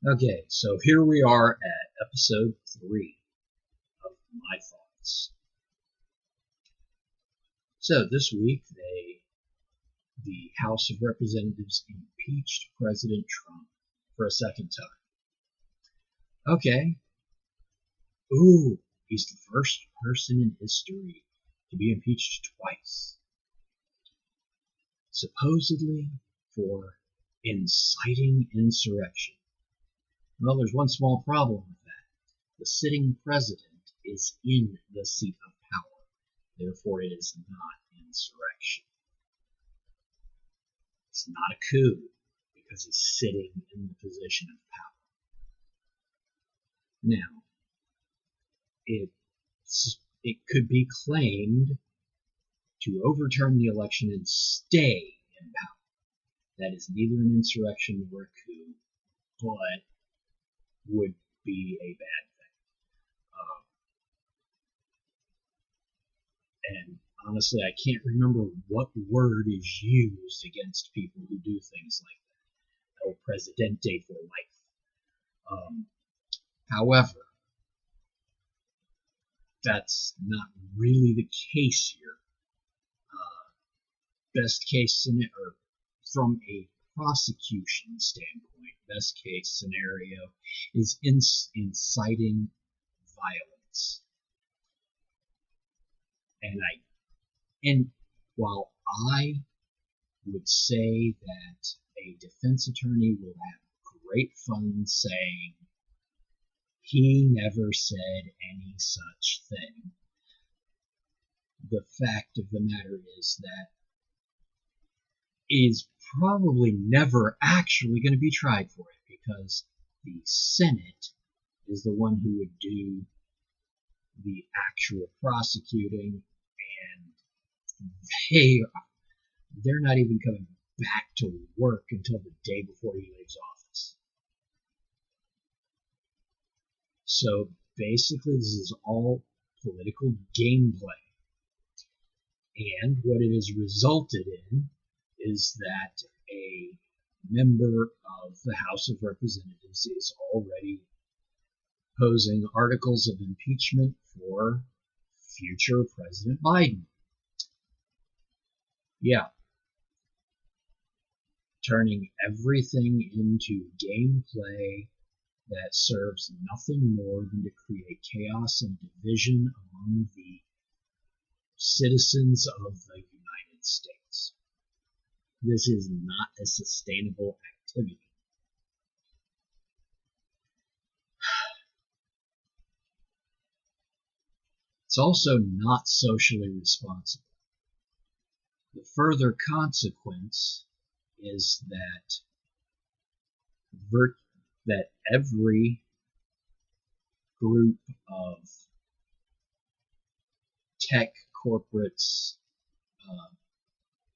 Okay, so here we are at episode 3 of My Thoughts. So this week, the House of Representatives impeached President Trump for a second time. Okay, ooh, he's the first person in history to be impeached twice, supposedly for inciting insurrection. Well, there's one small problem with that. The sitting president is in the seat of power. Therefore, it is not insurrection. It's not a coup because he's sitting in the position of power. Now, it could be claimed to overturn the election and stay in power. That is neither an insurrection nor a coup, but would be a bad thing. And honestly, I can't remember what word is used against people who do things like that. El Presidente for life. However, that's not really the case here. Best case scenario, or from a prosecution standpoint, best case scenario is inciting violence. And while I would say that a defense attorney will have great fun saying he never said any such thing, the fact of the matter is that is probably never actually going to be tried for it, because the Senate is the one who would do the actual prosecuting, and they're not even coming back to work until the day before he leaves office. So basically, this is all political gameplay. And what it has resulted in is that a member of the House of Representatives is already posing articles of impeachment for future President Biden. Yeah. Turning everything into gameplay that serves nothing more than to create chaos and division among the citizens of the United States. This is not a sustainable activity. It's also not socially responsible. The further consequence is that every group of tech corporates,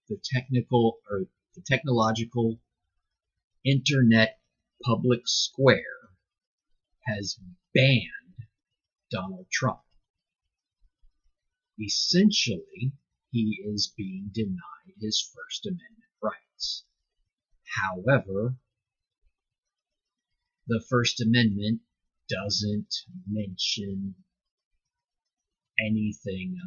the technological internet public square has banned Donald Trump. Essentially, he is being denied his First Amendment rights. However, the First Amendment doesn't mention anything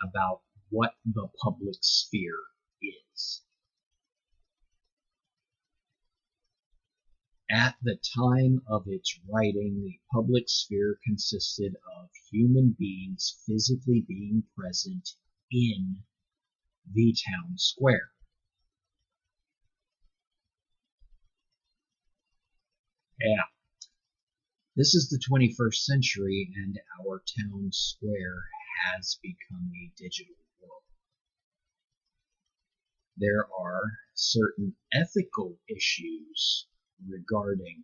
about what the public sphere is. At the time of its writing, the public sphere consisted of human beings physically being present in the town square. Yeah. This is the 21st century, and our town square has become a digital world. There are certain ethical issues regarding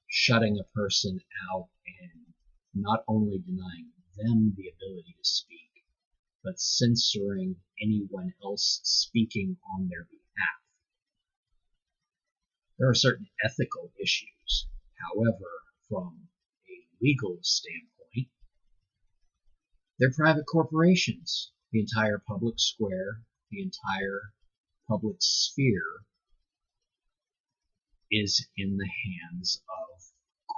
shutting a person out and not only denying them the ability to speak, but censoring anyone else speaking on their behalf. There are certain ethical issues. However, from a legal standpoint, they're private corporations. The entire public square, the entire public sphere is in the hands of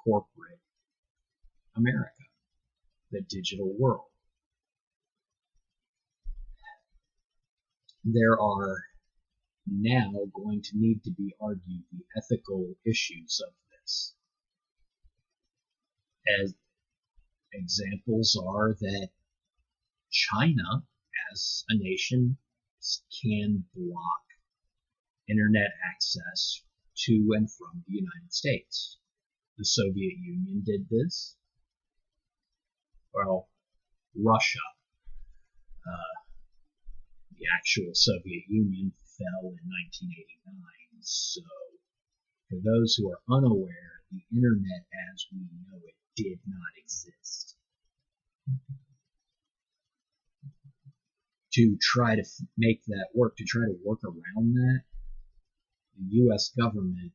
corporate America, the digital world. There are now going to need to be argued the ethical issues of this. As examples are that China, as a nation, can block internet access to and from the United States. The Soviet Union did this. Well, Russia, the actual Soviet Union, fell in 1989. So, for those who are unaware, the internet as we know it did not exist. To try to make that work, to try to work around that, the U.S. government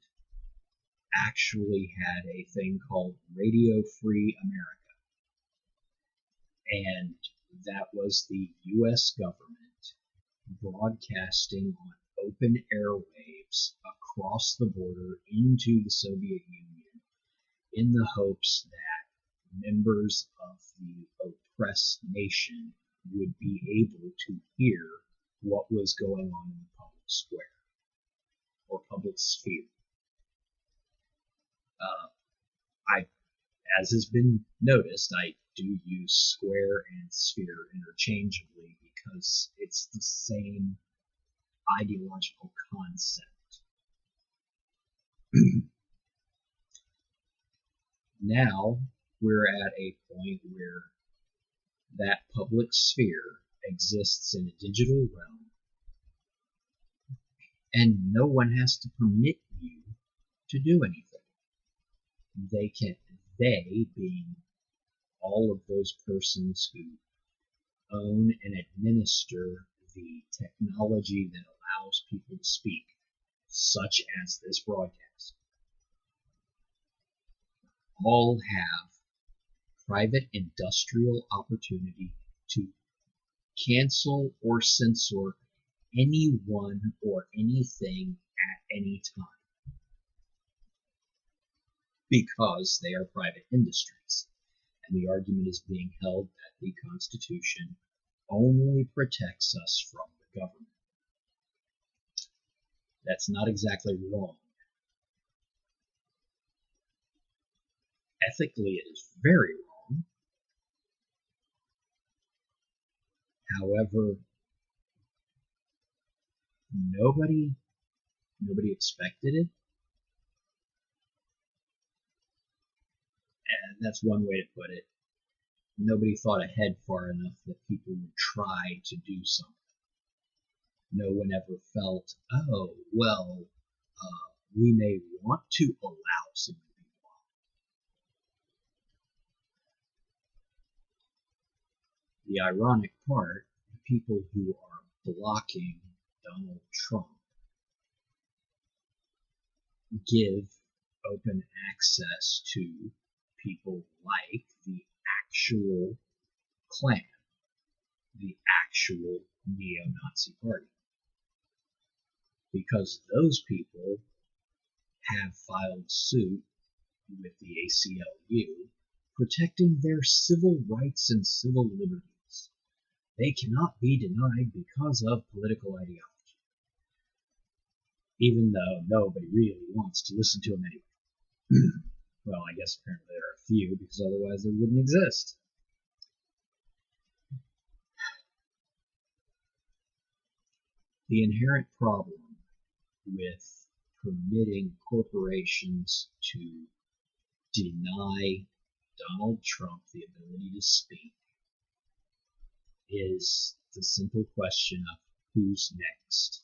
actually had a thing called Radio Free America. And that was the U.S. government broadcasting on open airwaves across the border into the Soviet Union in the hopes that members of the oppressed nation would be able to hear what was going on in the public square or public sphere. As has been noticed, I do use square and sphere interchangeably because it's the same ideological concept. Now we're at a point where that public sphere exists in a digital realm, and no one has to permit you to do anything. They being all of those persons who own and administer the technology that allows people to speak, such as this broadcast, all have private industrial opportunity to cancel or censor anyone or anything at any time, because they are private industries. And the argument is being held that the Constitution only protects us from the government. That's not exactly wrong. Ethically, it is very wrong. However, nobody expected it. And that's one way to put it. Nobody thought ahead far enough that people would try to do something. No one ever felt, oh, well, we may want to allow some people. The ironic part, the people who are blocking Donald Trump give open access to people like the actual Klan, the actual neo-Nazi party. Because those people have filed suit with the ACLU protecting their civil rights and civil liberties. They cannot be denied because of political ideology. Even though nobody really wants to listen to them anyway. Well, I guess apparently there are a few, because otherwise they wouldn't exist. The inherent problem with permitting corporations to deny Donald Trump the ability to speak is the simple question of who's next.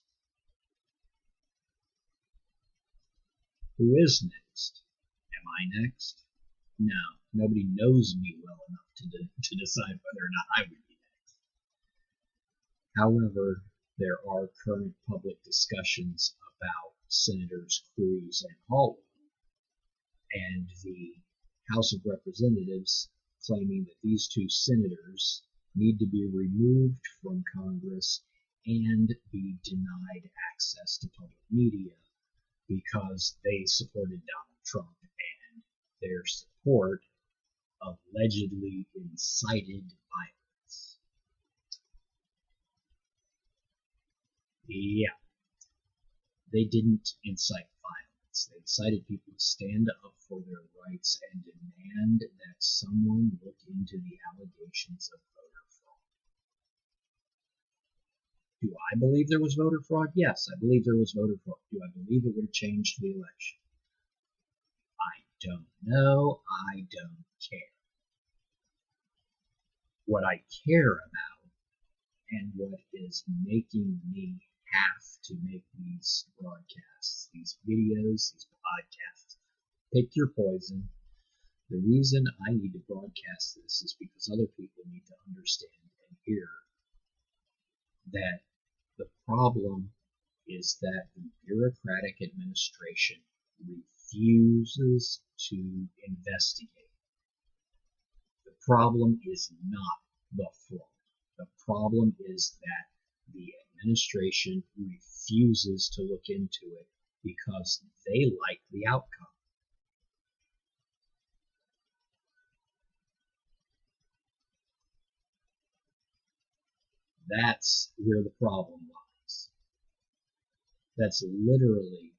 Who is next? Am I next? No, nobody knows me well enough to decide whether or not I would be next. However, there are current public discussions about Senators Cruz and Hawley, and the House of Representatives claiming that these two senators need to be removed from Congress and be denied access to public media because they supported Donald Trump, and their support allegedly incited violence. Yeah, they didn't incite violence. They incited people to stand up for their rights and demand that someone look into the allegations of voter fraud. Do I believe there was voter fraud? Yes, I believe there was voter fraud. Do I believe it would have changed the election? I don't know. I don't care. What I care about, and what is making me have to make these broadcasts, these videos, these podcasts, pick your poison. The reason I need to broadcast this is because other people need to understand and hear that the problem is that the bureaucratic administration refuses to investigate. The problem is not the fraud. The problem is that the administration refuses to look into it because they like the outcome. That's where the problem lies. That's literally,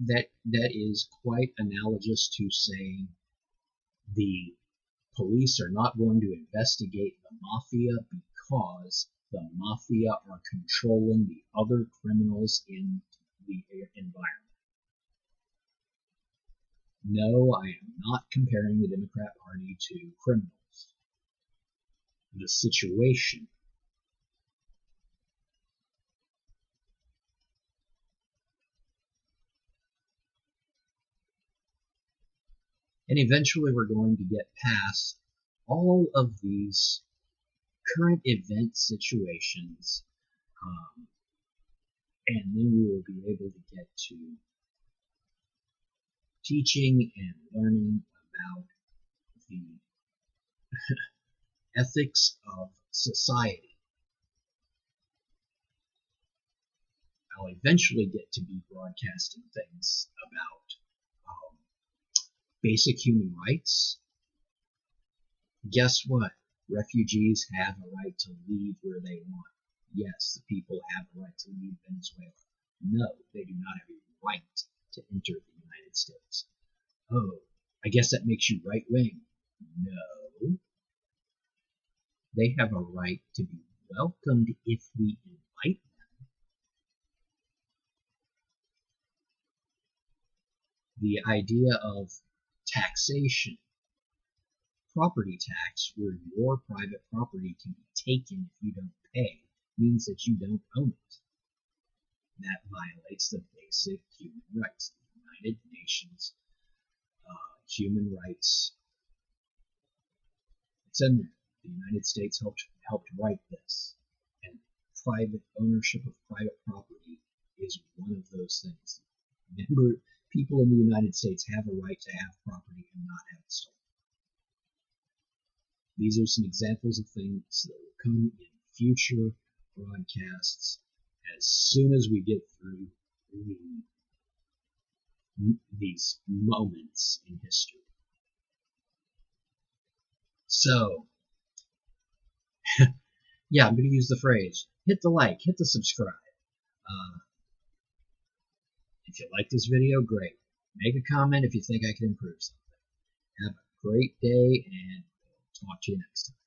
that is quite analogous to saying the police are not going to investigate the mafia because the mafia are controlling the other criminals in the environment. No, I am not comparing the Democrat Party to criminals. The situation and eventually we're going to get past all of these current event situations, and then we will be able to get to teaching and learning about the ethics of society. I'll eventually get to be broadcasting things about basic human rights. Guess what? Refugees have a right to leave where they want. Yes, the people have a right to leave Venezuela. No, they do not have a right to enter the United States. Oh, I guess that makes you right-wing. No. They have a right to be welcomed if we invite them. The idea of taxation, property tax, where your private property can be taken if you don't pay, means that you don't own it. That violates the basic human rights. The United Nations human rights. It's in there. The United States helped write this, and private ownership of private property is one of those things. Remember, people in the United States have a right to have property and not have it stolen. These are some examples of things that will come in future broadcasts as soon as we get through these moments in history. So, yeah, I'm going to use the phrase, hit the like, hit the subscribe. If you like this video, great. Make a comment if you think I can improve something. Have a great day, and talk to you next time.